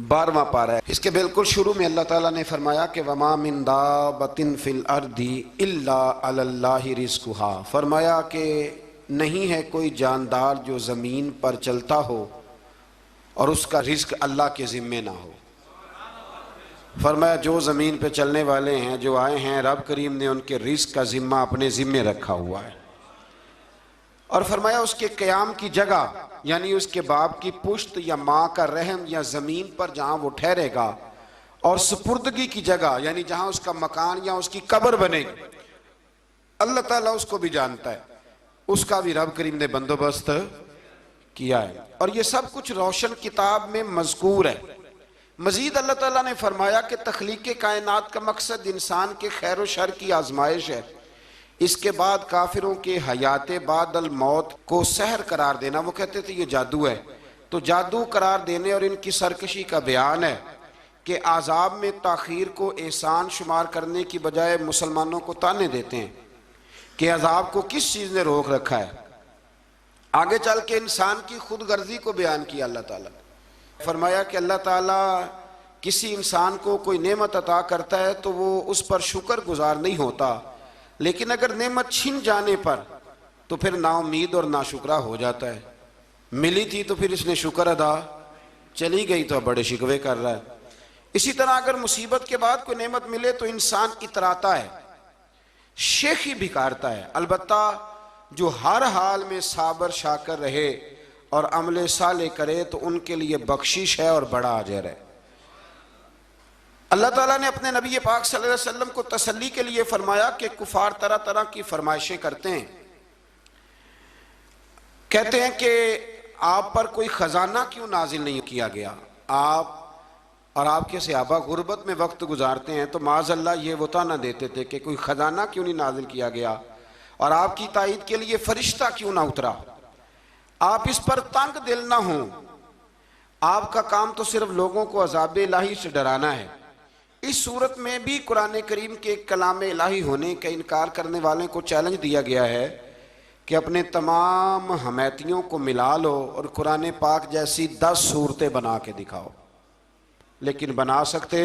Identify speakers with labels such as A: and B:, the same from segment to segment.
A: 12वां पारा है। इसके बिल्कुल शुरू में अल्लाह ताला ने फरमाया कि वमा मिन दाबतिन फिल अर्दी इल्ला अलल्लाहि रिज़्कुहा। फरमाया कि नहीं है कोई जानदार जो ज़मीन पर चलता हो और उसका रिज़्क अल्लाह के ज़िम्मे ना हो। फरमाया जो ज़मीन पे चलने वाले हैं, जो आए हैं, रब करीम ने उनके रिज़्क का ज़िम्मा अपने ज़िम्मे रखा हुआ है। और फरमाया उसके क़याम की जगह यानी उसके बाप की पुश्त या माँ का रहम या ज़मीन पर जहाँ वो ठहरेगा, और सुपुर्दगी की जगह यानी जहाँ उसका मकान या उसकी कब्र बनेगी, अल्लाह ताला उसको भी जानता है, उसका भी रब करीम ने बंदोबस्त किया है। और ये सब कुछ रोशन किताब में मज़कूर है। मजीद अल्लाह ताला ने फरमाया कि तख्लीक़ कायनात का मकसद इंसान के खैर व शर की आजमाइश है। इसके बाद काफिरों के हयात बादल मौत को सहर करार देना, वो कहते थे ये जादू है, तो जादू करार देने और इनकी सरकशी का बयान है कि आज़ाब में ताख़ीर को एहसान शुमार करने की बजाय मुसलमानों को ताने देते हैं कि अज़ाब को किस चीज़ ने रोक रखा है। आगे चल के इंसान की खुद गर्जी को बयान किया अल्लाह ताला ने। फरमाया कि अल्लाह ताला किसी इंसान को कोई नेमत अता करता है तो वो उस पर शुक्र गुजार नहीं होता, लेकिन अगर नेमत छिन जाने पर तो फिर नाउम्मीद और नाशुक्रा हो जाता है। मिली थी तो फिर इसने शुक्र अदा, चली गई तो बड़े शिकवे कर रहा है। इसी तरह अगर मुसीबत के बाद कोई नेमत मिले तो इंसान इतराता है, शेखी भिकारता है। अलबत्ता जो हर हाल में साबर शाकर रहे और अमले साले करे तो उनके लिए बख्शिश है और बड़ा अजर है। अल्लाह ताला ने अपने नबी पाक सल्लल्लाहु अलैहि वसल्लम को तसल्ली के लिए फरमाया कि कुफार तरह तरह की फरमाइशें करते हैं, कहते हैं कि आप पर कोई खजाना क्यों नाजिल नहीं किया गया। आप और आपके सहाबा गुर्बत में वक्त गुजारते हैं तो माज़अल्लाह ये वो ताना देते थे कि कोई खजाना क्यों नहीं नाजिल किया गया और आपकी ताईद के लिए फरिश्ता क्यों ना उतरा। आप इस पर तंग दिल ना हो, आपका काम तो सिर्फ लोगों को अज़ाब इलाही से डराना है। इस सूरत में भी कुरान करीम के कलाम इलाही होने का इनकार करने वाले को चैलेंज दिया गया है कि अपने तमाम हमैतियों को मिला लो और कुरान पाक जैसी 10 सूरतें बना के दिखाओ, लेकिन बना सकते।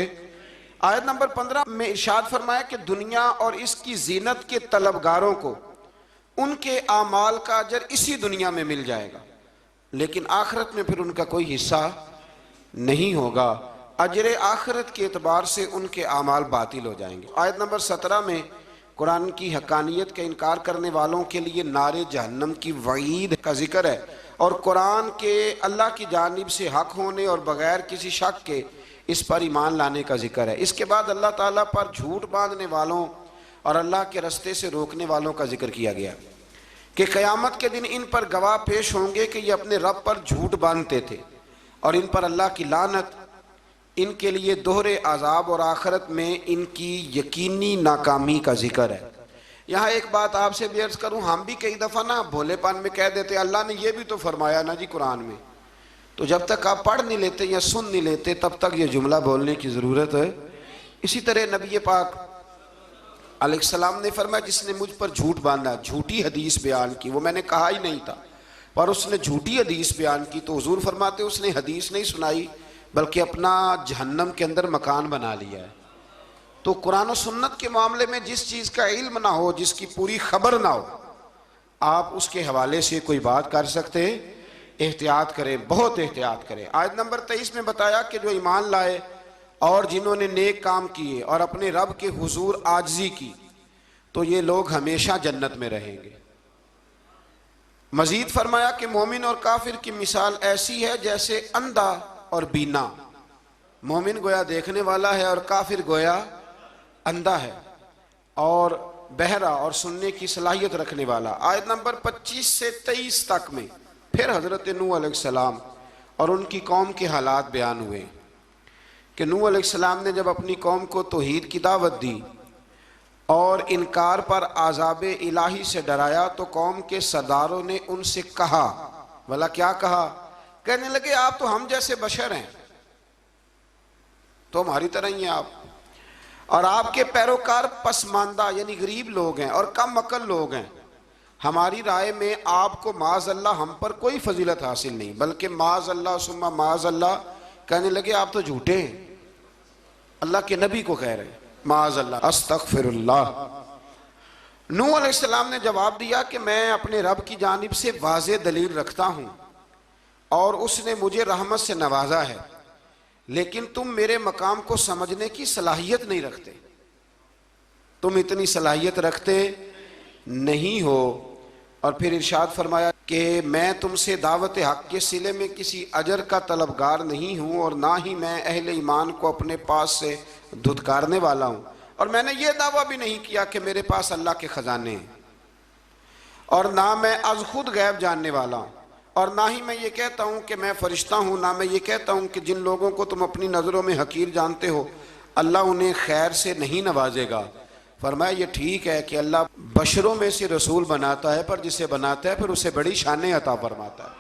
A: आयत नंबर 15 में इरशाद फरमाया कि दुनिया और इसकी जीनत के तलबगारों को उनके आमाल का अजर इसी दुनिया में मिल जाएगा, लेकिन आखिरत में फिर उनका कोई हिस्सा नहीं होगा। अजर आखिरत के एतबार से उनके आमाल बातिल हो जाएंगे। आयत नंबर 17 में कुरान की हकानियत का इनकार करने वालों के लिए नारे जहन्नम की वईद का जिक्र है और कुरान के अल्लाह की जानिब से हक होने और बगैर किसी शक के इस पर ईमान लाने का जिक्र है। इसके बाद अल्लाह ताला पर झूठ बांधने वालों और अल्लाह के रस्ते से रोकने वालों का जिक्र किया गया कि क़यामत के दिन इन पर गवाह पेश होंगे कि ये अपने रब पर झूठ बांधते थे और इन पर अल्लाह की लानत, इनके लिए दोहरे अजाब और आखिरत में इनकी यकीनी नाकामी का जिक्र है। यहाँ एक बात आपसे भी अर्ज करूँ, हम भी कई दफ़ा ना भोलेपन में कह देते अल्लाह ने ये भी तो फरमाया ना जी कुरान में, तो जब तक आप पढ़ नहीं लेते या सुन नहीं लेते तब तक ये जुमला बोलने की ज़रूरत है। इसी तरह नबी पाक अलैहिस्सलाम ने फरमाया जिसने मुझ पर झूठ बांधा, झूठी हदीस बयान की, वो मैंने कहा ही नहीं था पर उसने झूठी हदीस बयान की, तो हुजूर फरमाते उसने हदीस नहीं सुनाई बल्कि अपना जहन्नम के अंदर मकान बना लिया है। तो कुरान और सुन्नत के मामले में जिस चीज़ का इल्म ना हो, जिसकी पूरी खबर ना हो, आप उसके हवाले से कोई बात कर सकते, एहतियात करें, बहुत एहतियात करें। आयत नंबर 23 में बताया कि जो ईमान लाए और जिन्होंने नेक काम किए और अपने रब के हुजूर आजिज़ी की तो ये लोग हमेशा जन्नत में रहेंगे। मजीद फरमाया कि मोमिन और काफिर की मिसाल ऐसी है जैसे अंधा और बीना। मोमिन गोया देखने वाला है और काफिर गोया अंधा है और बहरा और सुनने की सलाहियत रखने वाला। आयत नंबर 25 से 23 तक में फिर हज़रत नूह अलैहिस्सलाम और उनकी कौम के हालात बयान हुए कि नूह अलैहिस्सलाम ने जब अपनी कौम को तौहीद की दावत दी और इनकार पर आज़ाब इलाही से डराया तो कौम के सरदारों ने उनसे कहा, भला क्या कहा? कहने लगे आप तो हम जैसे बशर हैं, तो हमारी तरह ही हैं आप, और आपके पैरोकार पसमानदा यानी गरीब लोग हैं और कम अकल लोग हैं। हमारी राय में आपको माज़अल्लाह हम पर कोई फजीलत हासिल नहीं, बल्कि माज़अल्लाह सुम्मा माज़अल्लाह कहने लगे आप तो झूठे हैं, अल्लाह के नबी को कह रहे हैं। माअज़ल्लाह, अस्तग़फिरुल्लाह। नूह अलैहिस्सलाम ने जवाब दिया कि मैं अपने रब की जानिब से वाज़े दलील रखता हूँ और उसने मुझे रहमत से नवाजा है, लेकिन तुम मेरे मकाम को समझने की सलाहियत नहीं रखते, तुम इतनी सलाहियत रखते नहीं हो। और फिर इरशाद फरमाया कि मैं तुमसे दावत हक़ के सिले में किसी अजर का तलबगार नहीं हूँ और ना ही मैं अहले ईमान को अपने पास से धुतकारने वाला हूँ, और मैंने ये दावा भी नहीं किया कि मेरे पास अल्लाह के ख़जाने हैं, और ना मैं अज़ खुद गैब जानने वाला हूँ, और ना ही मैं ये कहता हूँ कि मैं फ़रिश्ता हूँ, ना मैं ये कहता हूँ कि जिन लोगों को तुम अपनी नज़रों में हकीर जानते हो अल्लाह उन्हें खैर से नहीं नवाजेगा। फरमाया ये ठीक है कि अल्लाह बशरों में से रसूल बनाता है, पर जिसे बनाता है फिर उसे बड़ी शानें अता फरमाता है।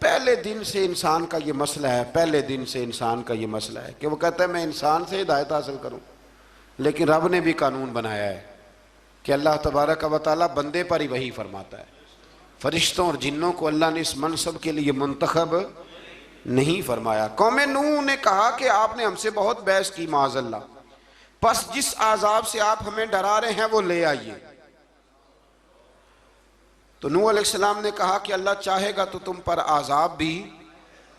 A: पहले दिन से इंसान का ये मसला है, पहले दिन से इंसान का ये मसला है कि वो कहता है मैं इंसान से हिदायत हासिल करूँ, लेकिन रब ने भी कानून बनाया है कि अल्लाह तबारक व तआला बंदे पर ही वही फरमाता है। फरिश्तों और जिन्नों को अल्लाह ने इस मनसब के लिए मुंतखब नहीं फरमाया। कौम नूह ने कहा कि आपने हमसे बहुत बहस की माअज़ल्लाह, बस जिस आज़ाब से आप हमें डरा रहे हैं वो ले आइए। तो नूह अलैहिस्सलाम ने कहा कि अल्लाह चाहेगा तो तुम पर आज़ाब भी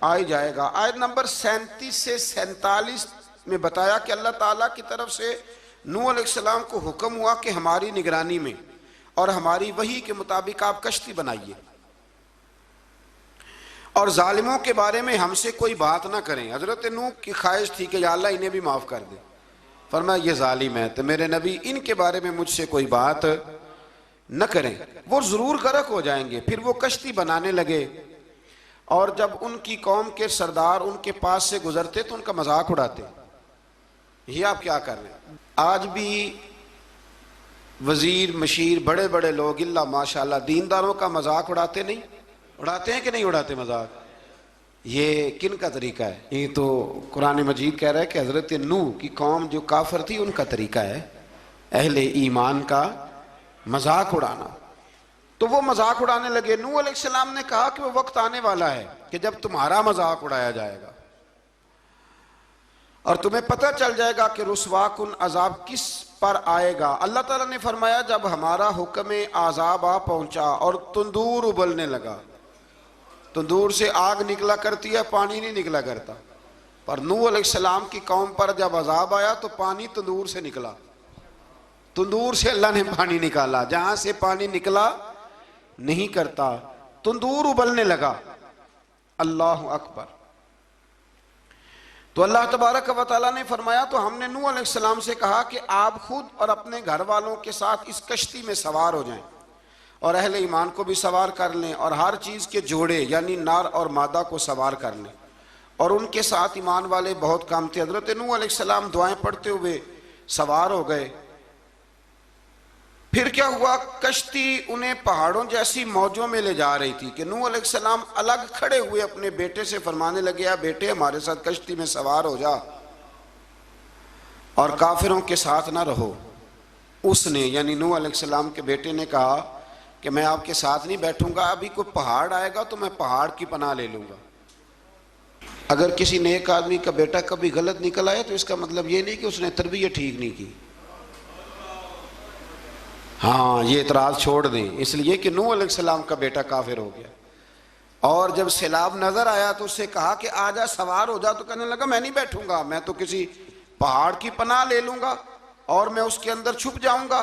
A: आ ही जाएगा। आयत नंबर 37 से 47 में बताया कि अल्लाह ताला की तरफ से नूह अलैहिस्सलाम को हुक्म हुआ कि हमारी निगरानी में और हमारी वही के मुताबिक आप कश्ती बनाइए और जालिमों के बारे में हमसे कोई बात ना करें। हजरत नूह की ख्वाहिश थी कि या अल्लाह इन्हें भी माफ़ कर दे। फरमाया ये जालिम है तो मेरे नबी इनके बारे में मुझसे कोई बात न करें, वो ज़रूर गर्क हो जाएंगे। फिर वो कश्ती बनाने लगे और जब उनकी कौम के सरदार उनके पास से गुजरते तो उनका मजाक उड़ाते, ये आप क्या कर रहे हैं। आज भी वजीर मशीर बड़े बड़े लोग इल्ला माशाल्लाह दीनदारों का मजाक उड़ाते नहीं, उड़ाते हैं कि नहीं उड़ाते मजाक। ये किन का तरीका है। ये तो कुरान मजीद कह रहा है कि हज़रत नूह की कौम जो काफिर थी उनका तरीका है अहले ईमान का मजाक उड़ाना। तो वो मजाक उड़ाने लगे। नूह अलैहिस्सलाम ने कहा कि वो वक्त आने वाला है कि जब तुम्हारा मजाक उड़ाया जाएगा और तुम्हें पता चल जाएगा कि रुस्वाकुन अजाब किस पर आएगा। अल्लाह ताला ने फरमाया जब हमारा हुक्म आजाब आ पहुंचा और तंदूर उबलने लगा, तंदूर से आग निकला करती है, पानी नहीं निकला करता, पर नूह अलैहिस्सलाम की कौम पर जब अजाब आया तो पानी तंदूर से निकला, तंदूर से अल्लाह ने पानी निकाला, जहां से पानी निकला नहीं करता, तंदूर उबलने लगा। अल्लाह अकबर। तो अल्लाह तबारक व तआला ने फरमाया तो हमने नूह अलैहिस्सलाम से कहा कि आप खुद और अपने घर वालों के साथ इस कश्ती में सवार हो जाएं और अहले ईमान को भी सवार कर लें और हर चीज़ के जोड़े यानी नार और मादा को सवार कर लें। और उनके साथ ईमान वाले बहुत काम थे। हज़रत नूह अलैहिस्सलाम दुआएं पढ़ते हुए सवार हो गए। फिर क्या हुआ, कश्ती उन्हें पहाड़ों जैसी मौजों में ले जा रही थी कि नूह अलैहिस्सलाम अलग खड़े हुए अपने बेटे से फरमाने लगे, या बेटे हमारे साथ कश्ती में सवार हो जा और काफिरों के साथ ना रहो। उसने यानी नूह अलैहिस्सलाम के बेटे ने कहा कि मैं आपके साथ नहीं बैठूंगा, अभी कोई पहाड़ आएगा तो मैं पहाड़ की पनाह ले लूंगा। अगर किसी नेक आदमी का बेटा कभी गलत निकल आया तो इसका मतलब ये नहीं कि उसने तरबियत ठीक नहीं की। हाँ, ये इतराज छोड़ दें, इसलिए कि नूह अलैहिस्सलाम का बेटा काफिर हो गया और जब सैलाब नजर आया तो उससे कहा कि आजा सवार हो जा, तो कहने लगा मैं नहीं बैठूंगा, मैं तो किसी पहाड़ की पनाह ले लूंगा और मैं उसके अंदर छुप जाऊंगा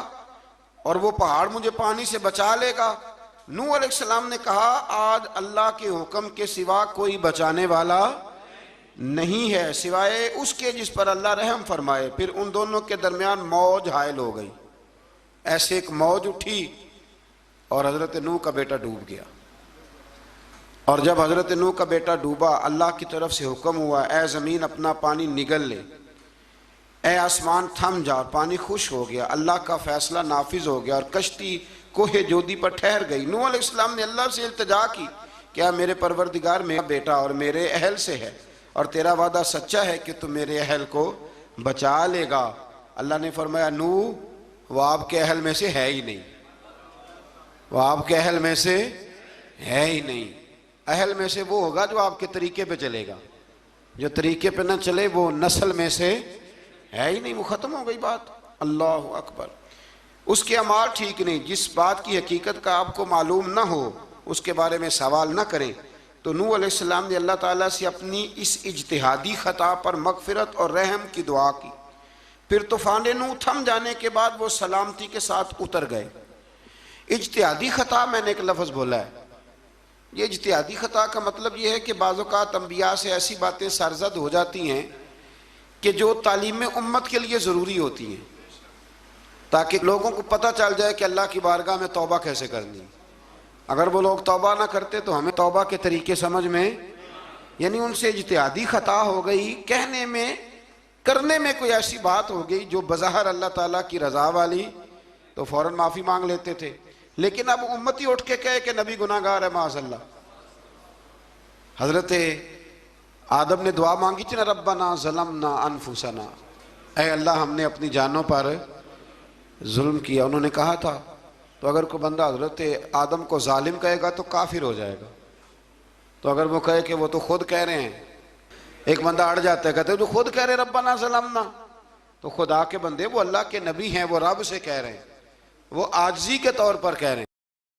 A: और वो पहाड़ मुझे पानी से बचा लेगा। नूह अलैहिस्सलाम ने कहा आज अल्लाह के हुक्म के सिवा कोई बचाने वाला नहीं है सिवाय उसके जिस पर अल्लाह रहम फरमाए। फिर उन दोनों के दरमियान मौज हायल हो गई, ऐसे एक मौज उठी और हजरत नूह का बेटा डूब गया। और जब हजरत नूह का बेटा डूबा अल्लाह की तरफ से हुक्म हुआ, ए ज़मीन अपना पानी निगल ले, ए आसमान थम जा, और पानी खुश हो गया। अल्लाह का फैसला नाफिज हो गया और कश्ती कोहे जोदी पर ठहर गई। नूह अलैहिस्सलाम ने अल्लाह से इल्तिजा की, क्या मेरे परवरदिगार मेरा बेटा और मेरे अहल से है और तेरा वादा सच्चा है कि तू मेरे अहल को बचा लेगा। अल्लाह ने फरमाया नूह वो आपके अहल में से है ही नहीं, वो आपके अहल में से है ही नहीं। अहल में से वो होगा जो आपके तरीके पे चलेगा, जो तरीके पे न चले वो नस्ल में से है ही नहीं, वो ख़त्म हो गई बात। अल्लाह अकबर। उसके अमाल ठीक नहीं, जिस बात की हकीकत का आपको मालूम ना हो उसके बारे में सवाल ना करें। तो नूह अलैहिस्सलाम ने अल्लाह ताला से अपनी इस इज्तिहादी ख़ता पर मग़फ़िरत और रहम की दुआ की। फिर तूफ़ान नूह थम जाने के बाद वो सलामती के साथ उतर गए। इज्तिहादी ख़ता, मैंने एक लफ्ज़ बोला है, ये इज्तिहादी ख़ता का मतलब ये है कि बाज़ औक़ात अंबिया से ऐसी बातें सरज़द हो जाती हैं कि जो तालीम उम्मत के लिए ज़रूरी होती हैं, ताकि लोगों को पता चल जाए कि अल्लाह की बारगाह में तौबा कैसे करनी। अगर वो लोग तौबा ना करते तो हमें तौबा के तरीके समझ में, यानी उनसे इज्तिहादी ख़ता हो गई, कहने में करने में कोई ऐसी बात हो गई जो बज़ाहिर अल्लाह ताला की रज़ा वाली, तो फ़ौरन माफ़ी मांग लेते थे। लेकिन अब उम्मती उठ के कहे कि नबी गुनाहगार है माज़अल्लाह। हज़रत आदम ने दुआ मांगी थी ना, रब्बना ज़लमना अनफुसना, ऐ अल्लाह हमने अपनी जानों पर जुल्म किया। उन्होंने कहा था, तो अगर कोई बंदा हज़रत आदम को जालिम कहेगा तो काफिर हो जाएगा। तो अगर वो कहे कि वो तो खुद कह रहे हैं, एक बंदा अड़ जाता है, कहते हैं तो खुद कह रहे रब्बना ज़लमना, तो खुदा के बंदे वो अल्लाह के नबी हैं, वो रब से कह रहे हैं, वो आजिज़ी के तौर पर कह रहे हैं।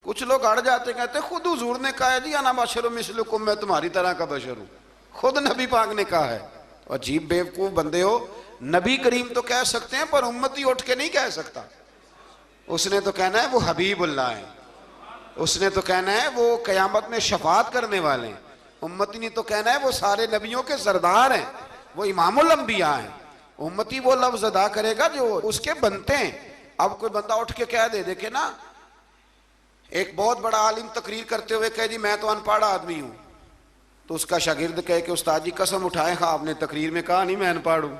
A: कुछ लोग अड़ जाते, कहते खुद हुजूर ने कहा है जी अना बशरुम मिस्लुकुम, मैं तुम्हारी तरह का बशर हूँ, खुद नबी पाक ने कहा है। अजीब बेवकूफ़ बंदे हो, नबी करीम तो कह सकते हैं पर उम्मती उठ के नहीं कह सकता। उसने तो कहना है वो हबीबुल्लाह है, उसने तो कहना है वो क़यामत में शफात करने वाले हैं। उम्मती ने तो कहना है वो सारे नबियों के सरदार हैं, वो इमामुल अंबिया हैं। उम्मती वो लफ्ज़ अदा करेगा जो उसके बनते हैं। अब कोई बंदा उठ के कह दे, देखे ना, एक बहुत बड़ा आलिम तकरीर करते हुए कहे जी मैं तो अनपढ़ आदमी हूँ, तो उसका शागिर्द कहे कि उस्ताद जी कसम उठाए, हाँ आपने तकरीर में कहा नहीं मैं अनपढ़ हूँ,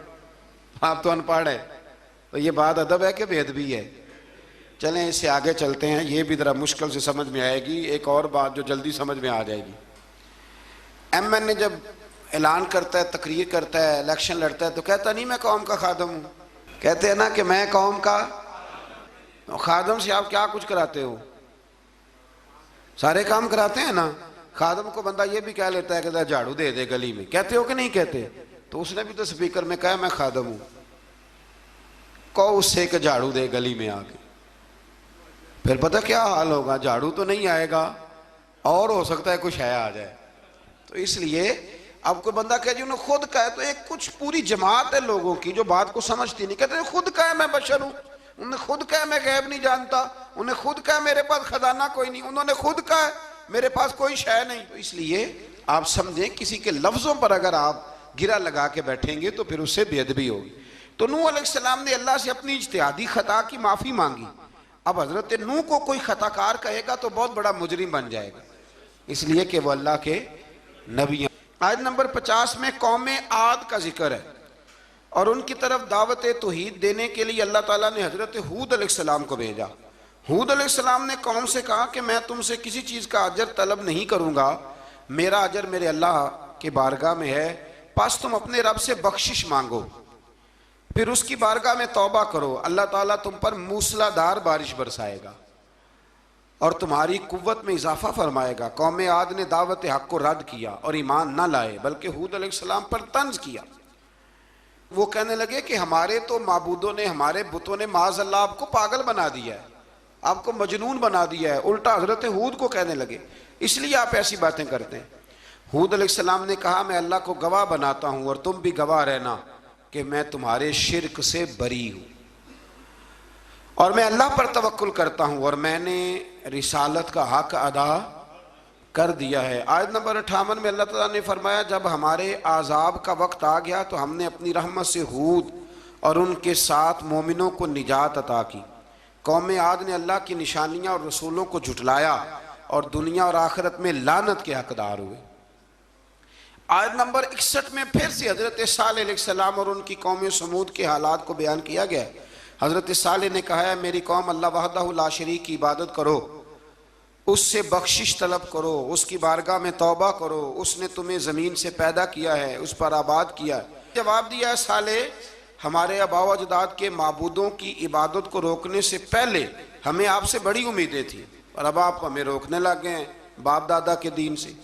A: आप तो अनपढ़ है। तो ये बात अदब है कि बेअदबी है? चलें इससे आगे चलते हैं, ये भी ज़रा मुश्किल से समझ में आएगी। एक और बात जो जल्दी समझ में आ जाएगी, MN जब ऐलान करता है, तकरीर करता है, इलेक्शन लड़ता है, तो कहता नहीं मैं कौम का खादम हूँ। कहते हैं ना कि मैं कौम का खादम से आप क्या कुछ कराते हो? सारे काम कराते हैं ना। खादम को बंदा ये भी कह लेता है कि झाड़ू दे दे गली में, कहते हो कि नहीं कहते? तो उसने भी तो स्पीकर में कहा मैं खादम हूँ, कहो उससे कि झाड़ू दे गली में आके। फिर पता क्या हाल होगा, झाड़ू तो नहीं आएगा और हो सकता है कुछ है आ जाए। तो इसलिए अब कोई बंदा कहे जी उन्हें खुद कहा है, तो एक कुछ पूरी जमात है लोगों की जो बात को समझती नहीं। कहते खुद कहा मैं बशर हूँ, उन्हें खुद कहा मैं गैब नहीं जानता, उन्हें खुद कहा मेरे पास खजाना कोई नहीं, उन्होंने खुद कहा मेरे पास कोई शय नहीं। तो इसलिए आप समझें किसी के लफ्ज़ों पर अगर आप गिरा लगा के बैठेंगे तो फिर उससे बेअदबी होगी। तो नूह अलैहिस्सलाम ने अल्लाह से अपनी इज्तिहादी ख़ता की माफ़ी मांगी। अब हज़रत नूह को कोई ख़ताकार कहेगा तो बहुत बड़ा मुजरिम बन जाएगा, इसलिए कि वो अल्लाह के नबी हैं। आयत नंबर 50 में कौम आद का जिक्र है और उनकी तरफ दावत तौहीद देने के लिए अल्लाह ताला ने हज़रत हूद अलैहिस्सलाम को भेजा। हूद अलैहिस्सलाम ने कौम से कहा कि मैं तुमसे किसी चीज़ का अजर तलब नहीं करूँगा, मेरा अजर मेरे अल्लाह के बारगाह में है, बस तुम अपने रब से बख्शिश मांगो, फिर उसकी बारगाह में तौबा करो, अल्लाह ताला तुम पर मूसलाधार बारिश बरसाएगा और तुम्हारी कुव्वत में इजाफा फरमाएगा। कौम आद ने दावत हक को रद्द किया और ईमान न लाए, बल्कि हूद अलैहिस्सलाम पर तंज किया। वो कहने लगे कि हमारे तो माबूदों ने, हमारे बुतों ने माज़अल्लाह आपको पागल बना दिया है, आपको मजनून बना दिया है। उल्टा हजरत हूद को कहने लगे, इसलिए आप ऐसी बातें करते हैं। हूद अलैहिस्सलाम ने कहा मैं अल्लाह को गवाह बनाता हूँ और तुम भी गवाह रहना कि मैं तुम्हारे शिर्क से बरी हूँ और मैं अल्लाह पर तवक्कुल करता हूँ और मैंने रिसालत का हक अदा कर दिया है। आयत नंबर 58 में अल्लाह ताला ने फरमाया जब हमारे आज़ाब का वक्त आ गया तो हमने अपनी रहमत से हूद और उनके साथ मोमिनों को निजात अता की। कौम आद ने अल्लाह की निशानियाँ और रसूलों को झुटलाया और दुनिया और आखिरत में लानत के हकदार हुए। आयत नंबर 61 में फिर से हज़रत सालेह अलैहिस्सलाम और उनकी कौम समूद के हालात को बयान किया गया। हज़रत सालेह ने कहा है मेरी कौम अल्लाह वहदहु ला शरीक की इबादत करो, उससे बख्शिश तलब करो, उसकी बारगाह में तौबा करो, उसने तुम्हें ज़मीन से पैदा किया है, उस पर आबाद किया है। जवाब दिया है सालेह, हमारे आबाव अजदाद के माबूदों की इबादत को रोकने से पहले हमें आपसे बड़ी उम्मीदें थी और अब आप हमें रोकने लग गए हैं बाप दादा के दीन से।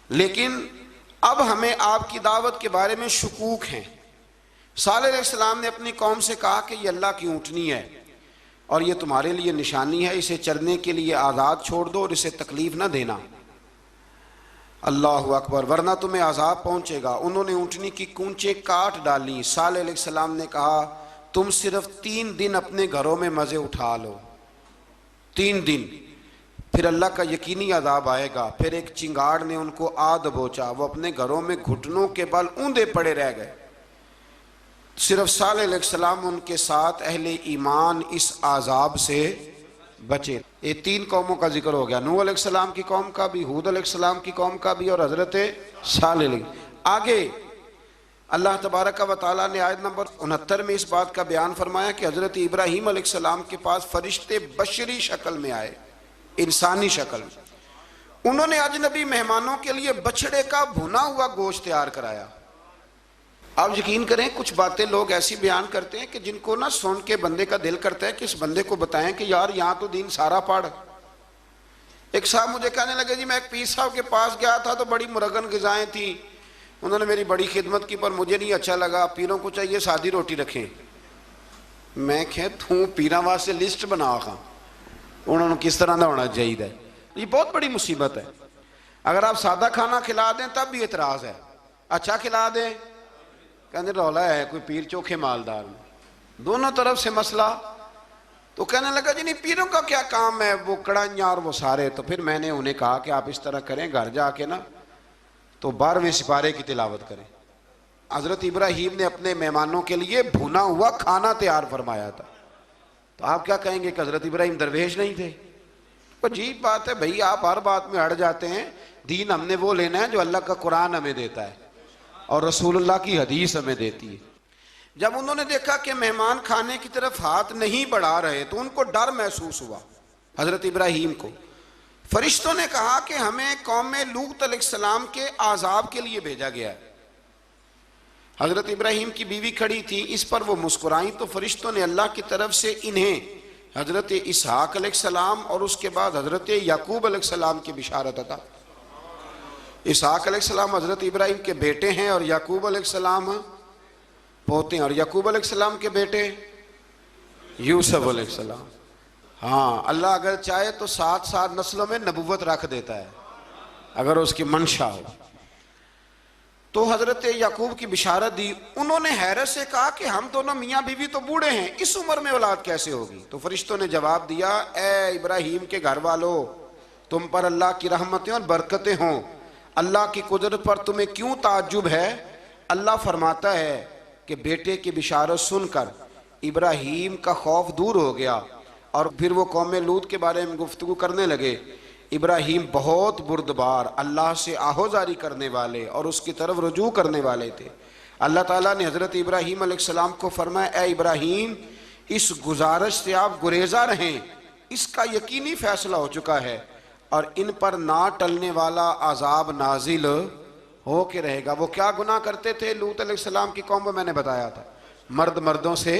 A: लेकिन अब हमें आपकी दावत के बारे में शुकूक हैं। सालेह अलैहिस्सलाम ने अपनी कौम से कहा कि ये अल्लाह की ऊँटनी है और ये तुम्हारे लिए निशानी है, इसे चरने के लिए आज़ाद छोड़ दो और इसे तकलीफ ना देना। अल्लाह अकबर, वरना तुम्हें आज़ाब पहुँचेगा। उन्होंने ऊँटनी की कूंचें काट डाली। सालेह अलैहिस्सलाम ने कहा तुम सिर्फ 3 दिन अपने घरों में मज़े उठा लो, 3 दिन, फिर अल्लाह का यकीनी अज़ाब आएगा। फिर एक चिंगाड़ ने उनको आ दबोचा, वो अपने घरों में घुटनों के बल ऊंधे पड़े रह गए। सिर्फ सालेह अलैहिस्सलाम उनके साथ अहले ईमान इस आज़ाब से बचे। ये 3 कौमों का जिक्र हो गया, नूह अलैहिस्सलाम की कौम का भी, हूद अलैहिस्सलाम की कौम का भी और हज़रत सालेह। आगे अल्लाह तबारक व तआला ने आयत नंबर 69 में इस बात का बयान फरमाया कि हज़रत इब्राहीम अलैहिस्सलाम के पास फरिश्ते बशरी शक्ल में आए, इंसानी शक्ल। उन्होंने अजनबी मेहमानों के लिए बछड़े का भुना हुआ गोश्त तैयार कराया। आप यकीन करें, कुछ बातें लोग ऐसी बयान करते हैं कि जिनको ना सुन के बंदे का दिल करता है कि इस बंदे को बताएं कि यार यहाँ तो दीन सारा पढ़। एक साहब मुझे कहने लगे जी मैं एक पीर साहब के पास गया था तो बड़ी मुरगन ग़िज़ाएं थी, उन्होंने मेरी बड़ी खिदमत की पर मुझे नहीं अच्छा लगा, पीरों को चाहिए सादी रोटी रखें। मैं कह तू पीरा वास्ते लिस्ट बना खा, उन्होंने किस तरह का होना चाहिए। ये बहुत बड़ी मुसीबत है। अगर आप सादा खाना खिला दें तब भी एतराज़ है, अच्छा खिला दें कहने रौला है कोई पीर चोखे मालदार में, दोनों तरफ से मसला। तो कहने लगा जी नहीं पीरों का क्या काम है, वो कड़ाइयाँ और वो सारे। तो फिर मैंने उन्हें कहा कि आप इस तरह करें, घर जाके ना तो 12वें सिपारे की तिलावत करें। हज़रत इब्राहीम ने अपने मेहमानों के लिए भुना हुआ खाना तैयार फरमाया था। तो आप क्या कहेंगे कि हज़रत इब्राहीम दरवेश नहीं थे? अजीब बात है भाई, आप हर बात में अड़ जाते हैं। दीन हमने वो लेना है जो अल्लाह का कुरान हमें देता है और रसूलुल्लाह की हदीस हमें देती है। जब उन्होंने देखा कि मेहमान खाने की तरफ हाथ नहीं बढ़ा रहे तो उनको डर महसूस हुआ। हज़रत इब्राहीम को फरिश्तों ने कहा कि हमें कौम लूत अलैहिस्सलाम के आज़ाब के लिए भेजा गया है। हज़रत इब्राहीम की बीवी खड़ी थी, इस पर वो मुस्कुराई तो फरिश्तों ने अल्लाह की तरफ से इन्हें हज़रत इसहाक अलैहिस्सलाम और उसके बाद हज़रत याकूब अलैहिस्सलाम की बिशारत अता। इसहाक अलैहिस्सलाम हज़रत इब्राहीम के बेटे हैं और याकूब अलैहिस्सलाम पोते हैं, और याकूब अलैहिस्सलाम के बेटे यूसुफ अलैहिस्सलाम। हाँ, अल्लाह अगर चाहे तो 7 नस्लों में नबूवत रख देता है अगर उसकी मंशा हो। तो हज़रत याकूब की बिशारत दी। उन्होंने हैरत से कहा कि हम दोनों मियाँ बीवी तो बूढ़े हैं, इस उम्र में औलाद कैसे होगी? तो फरिश्तों ने जवाब दिया, ए इब्राहीम के घर वालों, तुम पर अल्लाह की रहमतें और बरकतें हों। अल्लाह की कुदरत पर तुम्हें क्यों ताज्जुब है? अल्लाह फरमाता है कि बेटे की बिशारत सुनकर इब्राहीम का खौफ दूर हो गया और फिर वो कौम लूत के बारे में गुफ्तगू करने लगे। इब्राहीम बहुत बुर्दबार, अल्लाह से आहोजारी करने वाले और उसकी तरफ रुजू करने वाले थे। अल्लाह ताला ने हज़रत इब्राहीम अलैहिस्सलाम को फरमाया, ए इब्राहीम, इस गुजारिश से आप गुरेजा रहें, इसका यकीनी फैसला हो चुका है और इन पर ना टलने वाला अजाब नाजिल हो के रहेगा। वो क्या गुनाह करते थे लूत अलैहिस्सलाम की कौम में, मैंने बताया था, मर्द मर्दों से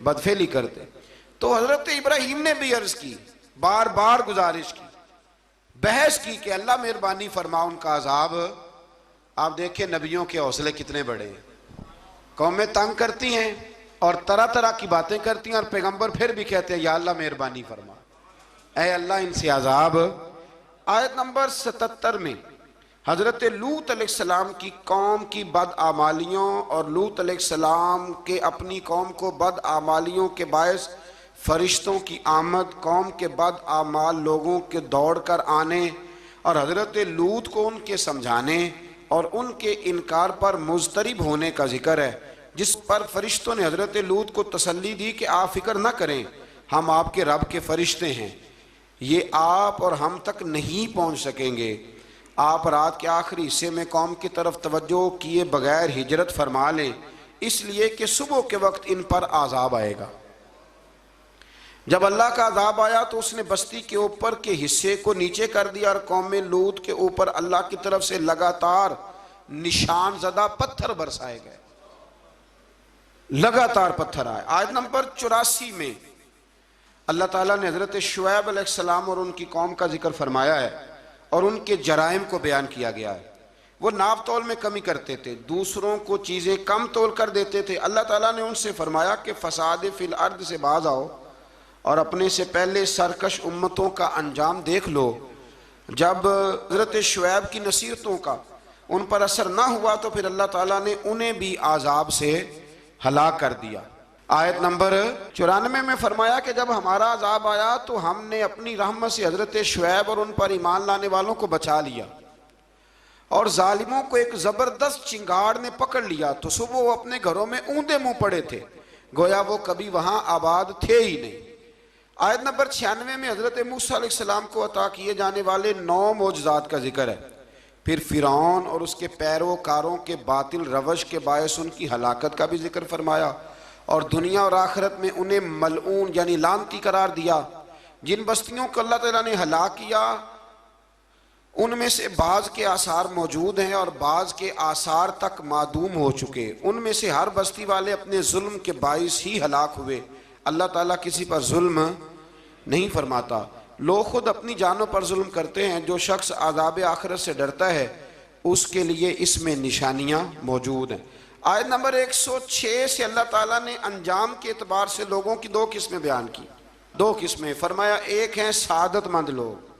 A: बदफेली करते। तो हज़रत इब्राहीम ने भी अर्ज़ की, बार बार गुजारिश की, बहस की कि अल्लाह मेहरबानी फरमा उनका अजाब। आप देखें नबियों के हौसले कितने बड़े हैं। कौमें तंग करती हैं और तरह तरह की बातें करती हैं और पैगंबर फिर भी कहते हैं या अल्लाह मेहरबानी फरमा, ऐ अल्लाह इनसे अजाब। आयत नंबर 77 में हज़रत लूत अलैहिस्सलाम की कौम की बदआमालियों और लूत अलैहिस्सलाम के अपनी कौम को बदआमालियों के बायस फरिश्तों की आमद, कौम के बदआमाल लोगों के दौड़ कर आने और हज़रत लूत को उनके समझाने और उनके इनकार पर मुज़तरिब होने का जिक्र है, जिस पर फरिश्तों ने हज़रत लूत को तसल्ली दी कि आप फिक्र न करें, हम आपके रब के फरिश्ते हैं, ये आप और हम तक नहीं पहुँच सकेंगे। आप रात के आखिरी हिस्से में कौम की तरफ तवज्जो किए बगैर हिजरत फरमा लें, इसलिए कि सुबह के वक्त इन पर आज़ाब आएगा। जब अल्लाह का अज़ाब आया तो उसने बस्ती के ऊपर के हिस्से को नीचे कर दिया और कौम लूत के ऊपर अल्लाह की तरफ से लगातार निशान ज़दा पत्थर बरसाए गए, लगातार पत्थर आए। आयत नंबर 84 में अल्लाह ताला ने हज़रत शुएब अलैहिस्सलाम और उनकी कौम का जिक्र फरमाया है और उनके जराइम को बयान किया गया है। वो नाप तोल में कमी करते थे, दूसरों को चीज़ें कम तोल कर देते थे। अल्लाह ताला ने उनसे फरमाया कि फसाद फिल अर्द से बाज आओ और अपने से पहले सरकश उम्मतों का अंजाम देख लो। जब हज़रत शुएब की नसीहतों का उन पर असर ना हुआ तो फिर अल्लाह ताला ने उन्हें भी आज़ाब से हलाक कर दिया। आयत नंबर 94 में फरमाया कि जब हमारा अजाब आया तो हमने अपनी रहमत से हज़रत शुएब और उन पर ईमान लाने वालों को बचा लिया, और जालिमों को एक ज़बरदस्त चिंगाड़ ने पकड़ लिया तो सुबह वो अपने घरों में ऊंधे मुंह पड़े थे, गोया वो कभी वहाँ आबाद थे ही नहीं। आयत नंबर 96 में हज़रत मूसा अलैहिस्सलाम को अता किए जाने वाले 9 मौजज़ात का जिक्र है। फिर फ़िरौन और उसके पैरोकारों के बातिल रवश के बायस उनकी हलाकत का भी जिक्र फरमाया, और दुनिया और आखिरत में उन्हें मलऊन यानी लानती करार दिया। जिन बस्तियों को अल्लाह ताला ने हलाक किया उनमें से बाज़ के आसार मौजूद हैं और बाज़ के आसार तक मादूम हो चुके। उनमें से हर बस्ती वाले अपने जुल्म के बाइस ही हलाक हुए। अल्लाह ताला किसी पर जुल्म नहीं फरमाता। लोग खुद अपनी जानों पर जुल्म करते हैं। जो शख्स आज़ाब आखिरत से डरता है उसके लिए इसमें निशानियाँ मौजूद हैं। आयत नंबर 106 से अल्लाह ताला ने अंजाम के एतबार से लोगों की 2 किस्में बयान की। 2 किस्में फरमाया, एक हैं सादतमंद लोग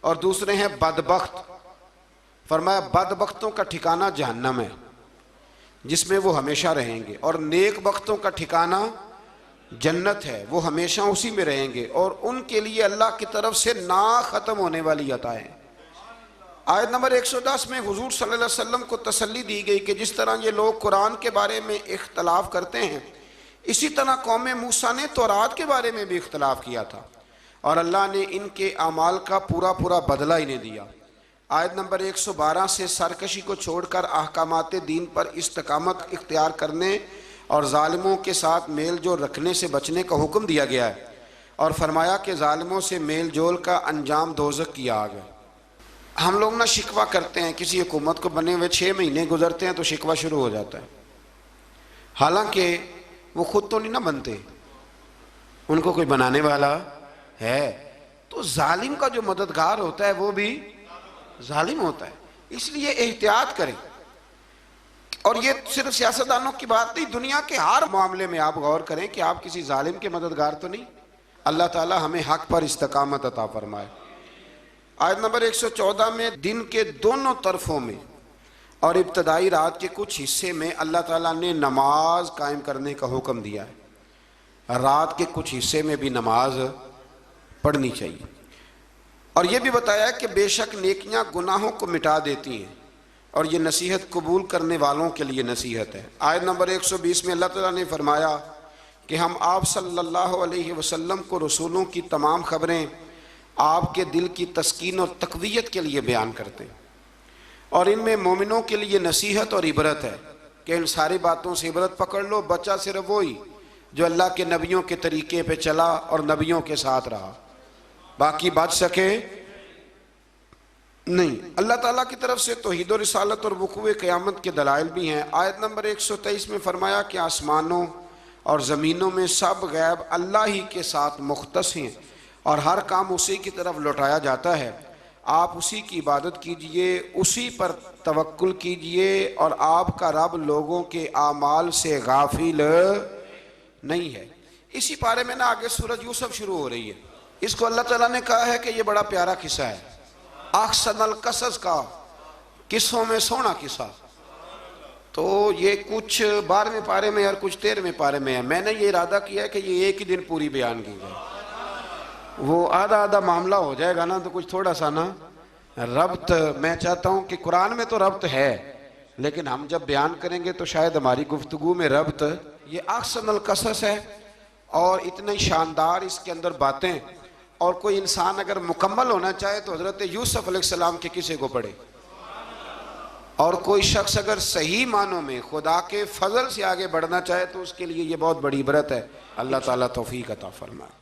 A: और दूसरे हैं बदबख्त। फरमाया बदबख्तों का ठिकाना जहन्नम है जिसमें वो हमेशा रहेंगे, और नेक बख्तों का ठिकाना जन्नत है, वो हमेशा उसी में रहेंगे, और उनके लिए अल्लाह की तरफ से ना ख़त्म होने वाली अताएं। आयत नंबर 110 में हुजूर सल्लल्लाहु अलैहि वसल्लम को तसल्ली दी गई कि जिस तरह ये लोग कुरान के बारे में इख्तलाफ करते हैं इसी तरह कौम मूसा ने तौरात के बारे में भी इख्तलाफ किया था, और अल्लाह ने इनके अमाल का पूरा पूरा बदला इन्हें दिया। आयत नंबर 112 से सरकशी को छोड़कर अहकामात दीन पर इस्तकामत इख्तियार करने और जालिमों के साथ मेल जोल रखने से बचने का हुक्म दिया गया है, और फरमाया कि जालिमों से मेल जोल का अंजाम दोज़ख की आग है। हम लोग ना शिकवा करते हैं, किसी हुकूमत को बने हुए 6 महीने गुजरते हैं तो शिकवा शुरू हो जाता है, हालांकि वो खुद तो नहीं ना बनते, उनको कोई बनाने वाला है। तो जालिम का जो मददगार होता है वो भी जालिम होता है, इसलिए एहतियात करें। और ये सिर्फ सियासतदानों की बात नहीं, दुनिया के हर मामले में आप गौर करें कि आप किसी जालिम के मददगार तो नहीं। अल्लाह ताला हमें हक पर इस्तकामत अता फरमाए। आयत नंबर 114 में दिन के दोनों तरफों में और इब्तदाई रात के कुछ हिस्से में अल्लाह ताला ने नमाज कायम करने का हुक्म दिया है। रात के कुछ हिस्से में भी नमाज पढ़नी चाहिए, और यह भी बताया कि बेशक नेकियां गुनाहों को मिटा देती हैं और ये नसीहत कबूल करने वालों के लिए नसीहत है। आयत नंबर 120 में अल्लाह ताला ने फरमाया कि हम आप सल्लल्लाहु अलैहि वसल्लम को रसूलों की तमाम खबरें आपके दिल की तस्कीन और तक़वियत के लिए बयान करते हैं, और इनमें मोमिनों के लिए नसीहत और इबरत है कि इन सारी बातों से इबरत पकड़ लो। बच्चा सिर्फ वही जो अल्लाह के नबियों के तरीके पे चला और नबियों के साथ रहा, बाकी बच सके नहीं। अल्लाह ताला की तरफ से तौहीद और रिसालत और वक़ूए क़यामत के दलाइल भी हैं। आयत नंबर 123 में फरमाया कि आसमानों और ज़मीनों में सब गैब अल्लाह ही के साथ मुख्तस हैं और हर काम उसी की तरफ लौटाया जाता है। आप उसी की इबादत कीजिए, उसी पर तवक्कुल कीजिए, और आपका रब लोगों के आमाल से गाफिल नहीं है। इसी पारे में ना आगे सूरज यूसुफ शुरू हो रही है। इसको अल्लाह ताला ने कहा है कि ये बड़ा प्यारा किस्सा है, अहसनल कसस का, किस्सों में सोना किस्सा। तो ये कुछ 12वें पारे में और कुछ 13वें पारे में है। मैंने ये इरादा किया है कि ये एक ही दिन पूरी बयान की जाए, वो आधा आधा मामला हो जाएगा ना, तो कुछ थोड़ा सा ना रब्त। मैं चाहता हूँ कि कुरान में तो रब्त है, लेकिन हम जब बयान करेंगे तो शायद हमारी गुफ्तगू में रब्त। ये अहसनल कसस है और इतनी शानदार इसके अंदर बातें, और कोई इंसान अगर मुकम्मल होना चाहे तो हज़रत यूसुफ अलैहिस्सलाम के किस्से को पढ़े, और कोई शख्स अगर सही मानों में खुदा के फजल से आगे बढ़ना चाहे तो उसके लिए ये बहुत बड़ी इबरत है। अल्लाह ताला तौफीक अता फरमाए।